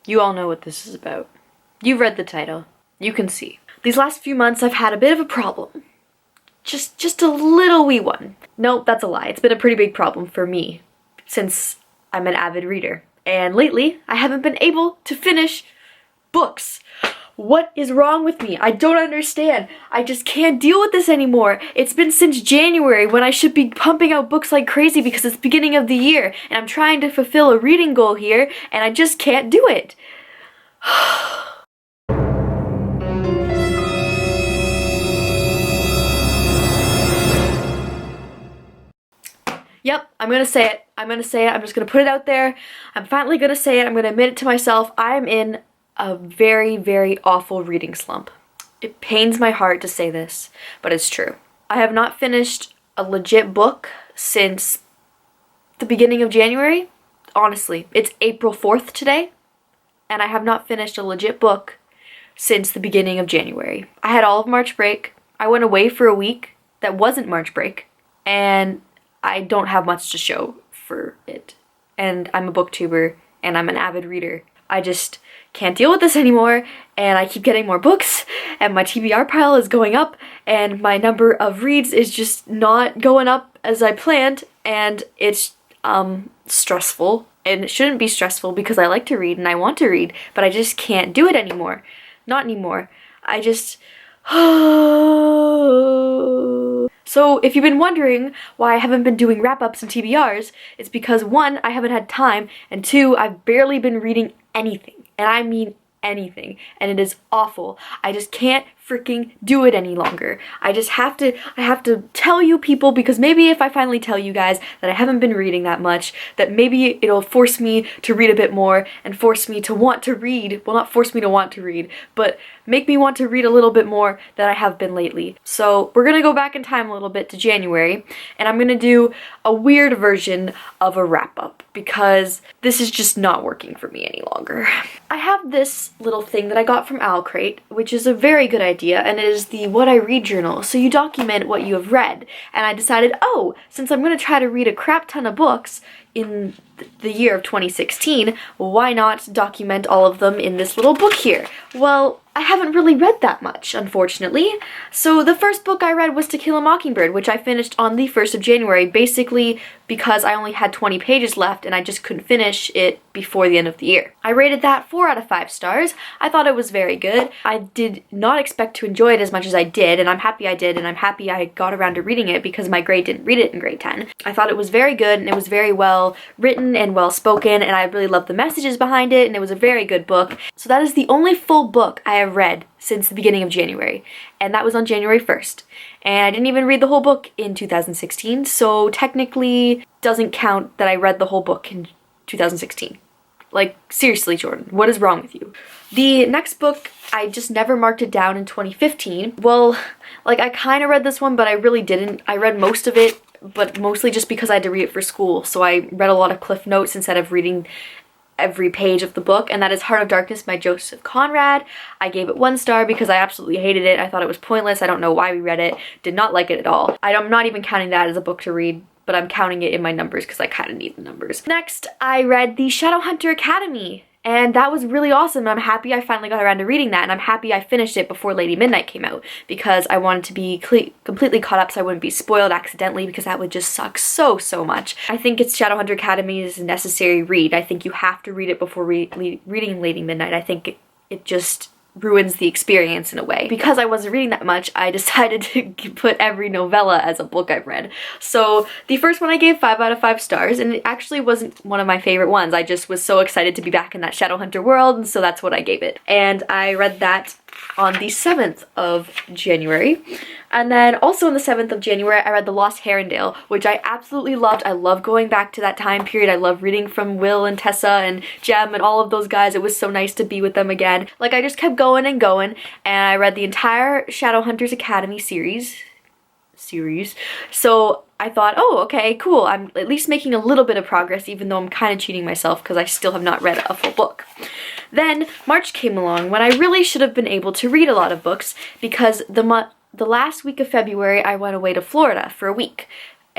You all know what this is about. You've read the title. You can see. These last few months I've had a bit of a problem. Just a little wee one. Nope, that's a lie. It's been a pretty big problem for me since I'm an avid reader. And lately, I haven't been able to finish books. What is wrong with me? I don't understand. I just can't deal with this anymore. It's been since January when I should be pumping out books like crazy because it's the beginning of the year and I'm trying to fulfill a reading goal here and I just can't do it. Yep, I'm gonna say it. I'm just gonna put it out there. I'm finally gonna say it. I'm gonna admit it to myself. I'm in a very, very awful reading slump. It pains my heart to say this, but it's true. I have not finished a legit book since the beginning of January. Honestly, it's April 4th today, and I have not finished a legit book since the beginning of January. I had all of March break. I went away for a week that wasn't March break, and I don't have much to show for it. And I'm a booktuber, and I'm an avid reader. I just can't deal with this anymore, and I keep getting more books, and my TBR pile is going up, and my number of reads is just not going up as I planned, and it's stressful. And it shouldn't be stressful because I like to read and I want to read, but I just can't do it anymore. Not anymore. I just... So if you've been wondering why I haven't been doing wrap-ups and TBRs, it's because 1, I haven't had time, and 2, I've barely been reading anything. And I mean anything. And it is awful. I just can't freaking do it any longer. I have to tell you people, because maybe if I finally tell you guys that I haven't been reading that much, that maybe it'll force me to read a bit more and force me to want to read. Well, not force me to want to read, but make me want to read a little bit more than I have been lately. So we're gonna go back in time a little bit to January, and I'm gonna do a weird version of a wrap-up because this is just not working for me any longer. I have this little thing that I got from Owl Crate, which is a very good idea, and it is the What I Read journal. So you document what you have read, and I decided, oh, since I'm gonna try to read a crap ton of books in the year of 2016, why not document all of them in this little book here? Well, I haven't really read that much, unfortunately. So the first book I read was To Kill a Mockingbird, which I finished on the 1st of January, basically because I only had 20 pages left and I just couldn't finish it before the end of the year. I rated that 4 out of 5 stars. I thought it was very good. I did not expect to enjoy it as much as I did, and I'm happy I did, and I'm happy I got around to reading it because my grade didn't read it in grade 10. I thought it was very good, and it was very well written and well spoken, and I really loved the messages behind it, and it was a very good book. So that is the only full book I have read since the beginning of January, and that was on January 1st. And I didn't even read the whole book in 2016, so technically doesn't count that I read the whole book in 2016. Like, seriously, Jordan, what is wrong with you? The next book, I just never marked it down in 2015. Well, like, I kind of read this one, but I really didn't. I read most of it, but mostly just because I had to read it for school, so I read a lot of Cliff Notes instead of reading every page of the book, and that is Heart of Darkness by Joseph Conrad. I gave it 1 star because I absolutely hated it. I thought it was pointless. I don't know why we read it. Did not like it at all. I'm not even counting that as a book to read, but I'm counting it in my numbers because I kind of need the numbers. Next, I read the Shadowhunter Academy, and that was really awesome, and I'm happy I finally got around to reading that, and I'm happy I finished it before Lady Midnight came out because I wanted to be completely caught up so I wouldn't be spoiled accidentally, because that would just suck so much. I think it's Shadowhunter Academy is a necessary read. I think you have to read it before reading Lady Midnight. I think it just ruins the experience in a way. Because I wasn't reading that much, I decided to put every novella as a book I've read. So the first one I gave 5 out of 5 stars, and it actually wasn't one of my favorite ones. I just was so excited to be back in that Shadowhunter world, and so that's what I gave it. And I read that on the 7th of January. And then also on the 7th of January, I read The Lost Herondale, which I absolutely loved. I love going back to that time period. I love reading from Will and Tessa and Jem and all of those guys. It was so nice to be with them again. Like, I just kept going and going, and I read the entire Shadowhunters Academy series. So I thought, oh, okay, cool. I'm at least making a little bit of progress, even though I'm kind of cheating myself because I still have not read a full book. Then March came along when I really should have been able to read a lot of books because the last week of February I went away to Florida for a week.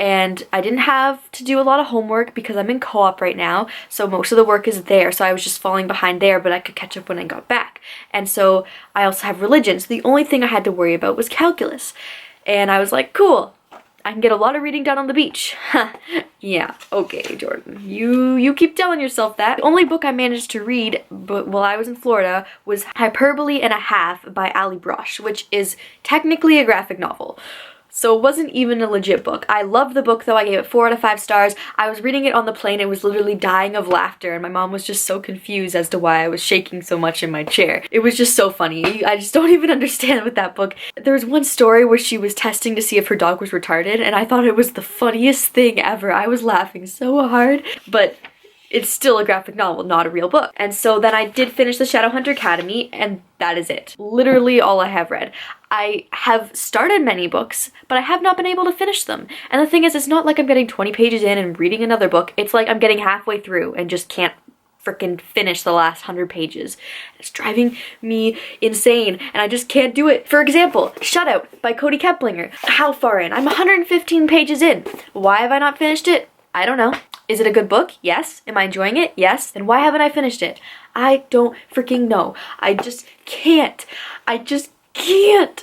and I didn't have to do a lot of homework because I'm in co-op right now, so most of the work is there, so I was just falling behind there, but I could catch up when I got back. And so I also have religion, so the only thing I had to worry about was calculus. And I was like, cool, I can get a lot of reading done on the beach. Yeah, okay, Jordan. You keep telling yourself that. The only book I managed to read while I was in Florida was Hyperbole and a Half by Ali Brosh, which is technically a graphic novel. So it wasn't even a legit book. I loved the book though. I gave it 4 out of 5 stars. I was reading it on the plane. It was literally dying of laughter, and my mom was just so confused as to why I was shaking so much in my chair. It was just so funny. I just don't even understand with that book. There was one story where she was testing to see if her dog was retarded, and I thought it was the funniest thing ever. I was laughing so hard, but it's still a graphic novel, not a real book. And so then I did finish the Shadowhunter Academy, and that is it. Literally all I have read. I have started many books, but I have not been able to finish them. And the thing is, it's not like I'm getting 20 pages in and reading another book. It's like I'm getting halfway through and just can't freaking finish the last 100 pages. It's driving me insane, and I just can't do it. For example, Shutout by Cody Keplinger. How far in? I'm 115 pages in. Why have I not finished it? I don't know. Is it a good book? Yes. Am I enjoying it? Yes. Then why haven't I finished it? I don't freaking know. I just can't. I just can't.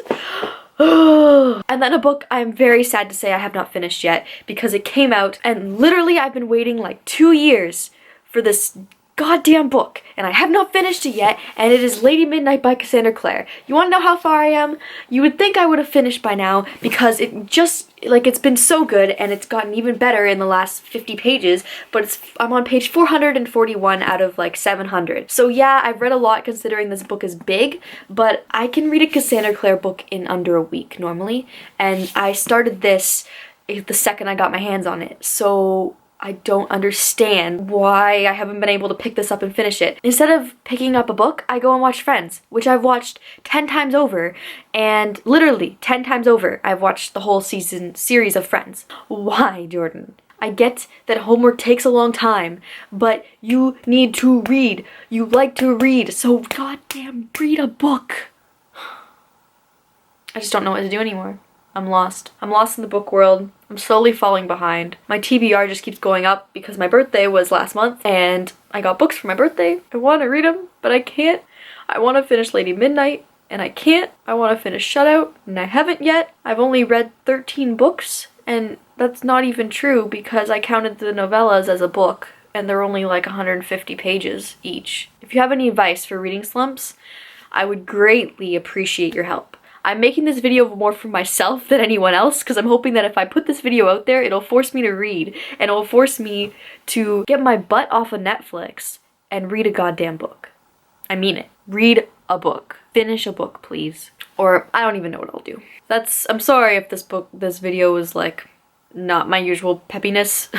And then a book I'm very sad to say I have not finished yet because it came out and literally I've been waiting like 2 years for this goddamn book, and I have not finished it yet, and it is Lady Midnight by Cassandra Clare. You want to know how far I am? You would think I would have finished by now because it just, like, it's been so good, and it's gotten even better in the last 50 pages, but I'm on page 441 out of like 700. So yeah, I've read a lot considering this book is big, but I can read a Cassandra Clare book in under a week normally, and I started this the second I got my hands on it. So I don't understand why I haven't been able to pick this up and finish it. Instead of picking up a book, I go and watch Friends, which I've watched 10 times over, and literally 10 times over, I've watched the whole series of Friends. Why, Jordan? I get that homework takes a long time, but you need to read. You like to read, so goddamn read a book. I just don't know what to do anymore. I'm lost. I'm lost in the book world. I'm slowly falling behind. My TBR just keeps going up because my birthday was last month and I got books for my birthday. I want to read them, but I can't. I want to finish Lady Midnight and I can't. I want to finish Shutout and I haven't yet. I've only read 13 books, and that's not even true because I counted the novellas as a book and they're only like 150 pages each. If you have any advice for reading slumps, I would greatly appreciate your help. I'm making this video more for myself than anyone else because I'm hoping that if I put this video out there, it'll force me to read, and it'll force me to get my butt off of Netflix and read a goddamn book. I mean it. Read a book. Finish a book, please. Or I don't even know what I'll do. I'm sorry if this video was like not my usual peppiness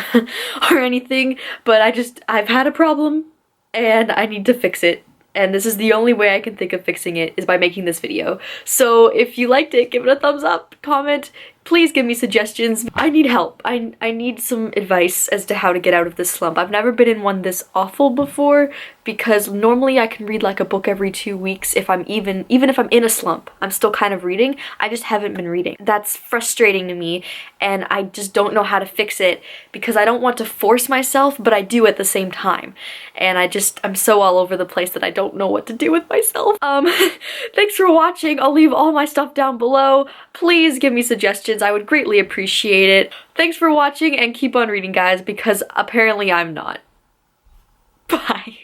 or anything, but I've had a problem and I need to fix it. And this is the only way I can think of fixing it, is by making this video. So if you liked it, give it a thumbs up, comment, please give me suggestions. I need help. I need some advice as to how to get out of this slump. I've never been in one this awful before because normally I can read like a book every 2 weeks if I'm even if I'm in a slump. I'm still kind of reading. I just haven't been reading. That's frustrating to me, and I just don't know how to fix it because I don't want to force myself, but I do at the same time. And I'm so all over the place that I don't know what to do with myself. Thanks for watching. I'll leave all my stuff down below. Please give me suggestions. I would greatly appreciate it. Thanks for watching and keep on reading, guys, because apparently I'm not. Bye.